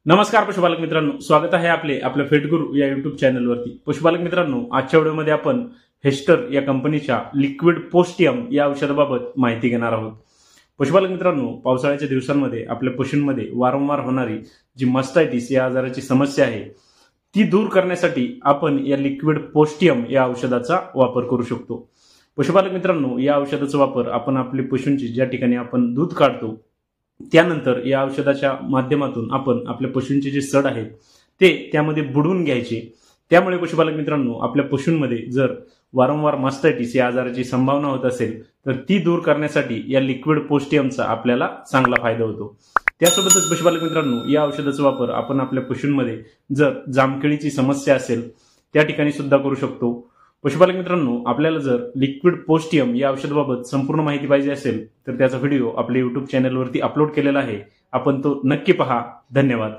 नमस्कार पशुपालक मित्रांनो, स्वागत आहे आपल्या फेटगुरु या युट्यूब चॅनलवरती। पशुपालक मित्रांनो, आजच्या व्हिडिओमध्ये आपण हेस्टर या कंपनीच्या लिक्विड पोस्टियम या औषधाबाबत माहिती घेणार आहोत। पशुपालक मित्रांनो, पावसाळ्याच्या दिवसांमध्ये आपल्या पशूंमध्ये वारंवार होणारी जी मास्टायटिस या आजाराची समस्या आहे ती दूर करण्यासाठी आपण या लिक्विड पोस्टियम या औषधाचा वापर करू शकतो। पशुपालक मित्रांनो, या औषधाचा वापर आपण आपल्या पशूंची ज्या ठिकाणी आपण दूध काढतो त्यानंतर या औषधाच्या माध्यमातून आपण आपल्या पशूंचे जे सड आहेत ते त्यामध्ये बुडवून घ्यायचे। त्यामुळे पशुपालक मित्रांनो, आपल्या पशूंमध्ये जर वारंवार मास्टायटिस या आजाराची संभावना होत असेल तर ती दूर करण्यासाठी या लिक्विड पोस्टियमचा आपल्याला चांगला फायदा होतो। त्यासोबतच पशुपालक मित्रांनो, या औषधाचा वापर आपण आपल्या पशूंमध्ये जर जामखिळीची समस्या असेल त्या ठिकाणी सुद्धा करू शकतो। पशुपालक मित्रांनो, आपल्याला जर लिक्विड पोस्टियम या औषधाबाबत संपूर्ण माहिती पाहिजे असेल तर त्याचा व्हिडिओ आपल्या YouTube चॅनलवरती अपलोड केलेला आहे, आपण तो नक्की पहा। धन्यवाद।